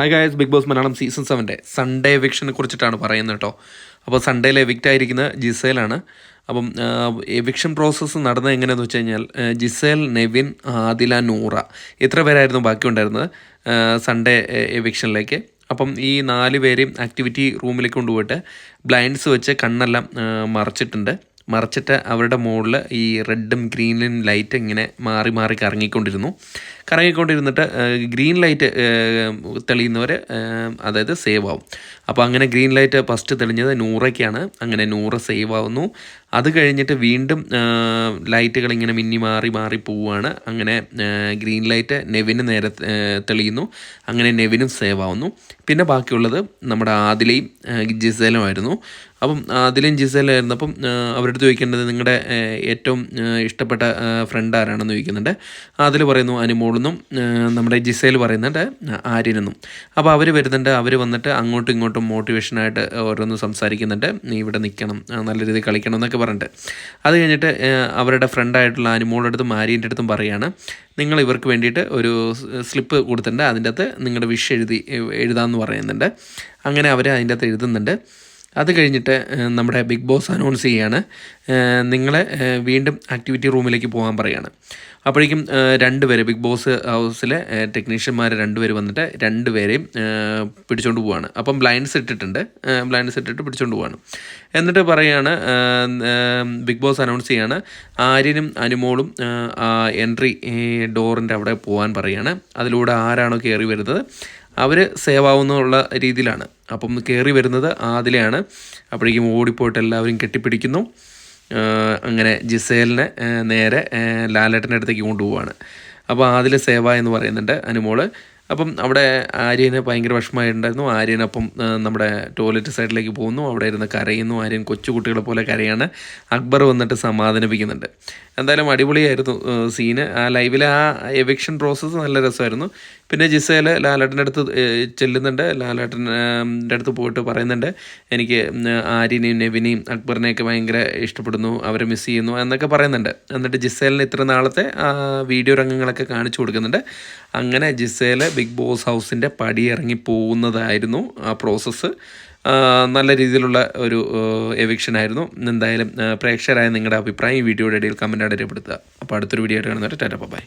Hi guys, Bigg Boss Malayalam season 7 Sunday എവിക്ഷനെ കുറിച്ചിട്ടാണ് പറയുന്നത് കേട്ടോ. അപ്പോൾ സൺഡേയിൽ എവിക്റ്റ് ആയിരിക്കുന്ന ജിസേലാണ്. അപ്പം എവിക്ഷൻ പ്രോസസ്സ് നടന്നത് എങ്ങനെയാണെന്ന് വെച്ച് കഴിഞ്ഞാൽ ജിസേൽ, നെവിൻ, ആദില, നൂറ ഇത്ര പേരായിരുന്നു ബാക്കിയുണ്ടായിരുന്നത് സൺഡേ എവിക്ഷനിലേക്ക്. അപ്പം ഈ 4 പേരെയും ആക്ടിവിറ്റി റൂമിലേക്ക് കൊണ്ടുപോയിട്ട് ബ്ലൈൻഡ്സ് വെച്ച് കണ്ണെല്ലാം മറച്ചിട്ട് അവരുടെ മുകളിൽ ഈ റെഡും ഗ്രീനും ലൈറ്റ് ഇങ്ങനെ മാറി മാറി കറങ്ങിക്കൊണ്ടിരുന്നിട്ട് ഗ്രീൻ ലൈറ്റ് തെളിയുന്നവർ അതായത് സേവ് ആവും. അപ്പോൾ അങ്ങനെ ഗ്രീൻ ലൈറ്റ് ഫസ്റ്റ് തെളിഞ്ഞത് നൂറയ്ക്കാണ്. അങ്ങനെ നൂറ സേവ് ആവുന്നു. അത് കഴിഞ്ഞിട്ട് വീണ്ടും ലൈറ്റുകൾ ഇങ്ങനെ മിന്നി മാറി പോവുകയാണ്. അങ്ങനെ ഗ്രീൻ ലൈറ്റ് നെവിന് നേരെ തെളിയുന്നു. അങ്ങനെ നെവിനും സേവ് ആവുന്നു. പിന്നെ ബാക്കിയുള്ളത് നമ്മുടെ ആദിലയും ജിസേലുമായിരുന്നു. അപ്പം ആദിലയും ജിസേലായിരുന്നു. അപ്പം അവരുടെ അടുത്ത് ചോദിക്കേണ്ടത് നിങ്ങളുടെ ഏറ്റവും ഇഷ്ടപ്പെട്ട ഫ്രണ്ട് ആരാണെന്ന് ചോദിക്കുന്നുണ്ട്. അതിൽ പറയുന്നു അനുമോളെന്നും, നമ്മുടെ ജിസേൽ പറയുന്നുണ്ട് ആര്യനെന്നും. അപ്പോൾ അവർ വരുന്നുണ്ട്. അവർ വന്നിട്ട് അങ്ങോട്ടും ഇങ്ങോട്ടും മോട്ടിവേഷനായിട്ട് ഓരോന്ന് സംസാരിക്കുന്നുണ്ട്. നീ ഇവിടെ നിൽക്കണം, നല്ല രീതിയിൽ കളിക്കണം എന്നൊക്കെ പറഞ്ഞിട്ട്. അത് കഴിഞ്ഞിട്ട് അവരുടെ ഫ്രണ്ടായിട്ടുള്ള അനുമോളുടെ അടുത്തും ആര്യൻ്റെ അടുത്തും പറയുകയാണ്, നിങ്ങൾ ഇവർക്ക് വേണ്ടിയിട്ട് ഒരു സ്ലിപ്പ് കൊടുത്തിട്ടുണ്ട്, അതിൻ്റെ അകത്ത് നിങ്ങളുടെ വിഷ് എഴുതാമെന്ന് പറയുന്നുണ്ട്. അങ്ങനെ അവർ അതിൻ്റെ അകത്ത് എഴുതുന്നുണ്ട്. അത് കഴിഞ്ഞിട്ട് നമ്മുടെ ബിഗ് ബോസ് അനൗൺസ് ചെയ്യുകയാണ്, നിങ്ങളെ വീണ്ടും ആക്ടിവിറ്റി റൂമിലേക്ക് പോകാൻ പറയുകയാണ്. അപ്പോഴേക്കും 2 പേര് ബിഗ് ബോസ് ഹൗസിലെ ടെക്നീഷ്യന്മാർ 2 പേര് വന്നിട്ട് 2 പേരെയും പിടിച്ചുകൊണ്ട് പോവുകയാണ്. അപ്പം ബ്ലൈൻഡ്സ് ഇട്ടിട്ട് പിടിച്ചുകൊണ്ട് പോവുകയാണ്. എന്നിട്ട് പറയുകയാണ്, ബിഗ് ബോസ് അനൗൺസ് ചെയ്യാണ്, ആര്യനും അനുമോളും എൻട്രി ഡോറിൻ്റെ അവിടെ പോകാൻ പറയുകയാണ്. അതിലൂടെ ആരാണോ കയറി വരുന്നത് അവർ സേവ് ആവുന്നുള്ള രീതിയിലാണ്. അപ്പം കയറി വരുന്നത് ആദിലയാണ്. അപ്പോഴേക്കും ഓടിപ്പോയിട്ട് എല്ലാവരും കെട്ടിപ്പിടിക്കുന്നു. അങ്ങനെ ജിസേലിനെ നേരെ ലാലേട്ടൻ്റെ അടുത്തേക്ക് കൊണ്ടുപോവാണ്. അപ്പോൾ ആദില സേവ എന്ന് പറയുന്നുണ്ട് അനുമോള്. അപ്പം അവിടെ ആര്യന് ഭയങ്കര വിഷമമായിട്ടുണ്ടായിരുന്നു. ആര്യനപ്പം നമ്മുടെ ടോയ്ലറ്റ് സൈഡിലേക്ക് പോകുന്നു. അവിടെ ഇരുന്ന് കരയുന്നു. ആര്യൻ കൊച്ചുകുട്ടികളെ പോലെ കരയാണ്. അക്ബർ വന്നിട്ട് സമാധാനിപ്പിക്കുന്നുണ്ട്. എന്തായാലും അടിപൊളിയായിരുന്നു സീന്. ആ ലൈവിലെ ആ എവിക്ഷൻ പ്രോസസ്സ് നല്ല രസമായിരുന്നു. പിന്നെ ജിസേൽ ലാലേട്ടൻ്റെ അടുത്ത് ചെല്ലുന്നുണ്ട്. ലാലേട്ടൻ്റെ അടുത്ത് പോയിട്ട് പറയുന്നുണ്ട്, എനിക്ക് ആര്യനെയും നെവിനെയും അക്ബറിനെയൊക്കെ ഭയങ്കര ഇഷ്ടപ്പെടുന്നു, അവരെ മിസ് ചെയ്യുന്നു എന്നൊക്കെ പറയുന്നുണ്ട്. എന്നിട്ട് ജിസേലിന് ഇത്ര നാളത്തെ വീഡിയോ രംഗങ്ങളൊക്കെ കാണിച്ചു കൊടുക്കുന്നുണ്ട്. അങ്ങനെ ജിസേൽ ബിഗ് ബോസ് ഹൗസിൻ്റെ പടിയിറങ്ങി പോകുന്നതായിരുന്നു ആ പ്രോസസ്സ്. നല്ല രീതിയിലുള്ള ഒരു എവിക്ഷൻ ആയിരുന്നു. എന്തായാലും പ്രേക്ഷകരായ നിങ്ങളുടെ അഭിപ്രായം ഈ വീഡിയോയുടെ ഇടയിൽ കമൻറ്റായിട്ട് രേഖപ്പെടുത്തുക. അപ്പോൾ അടുത്തൊരു വീഡിയോ ആയിട്ട് കാണുന്നവരെ ടാറ്റ ബൈ.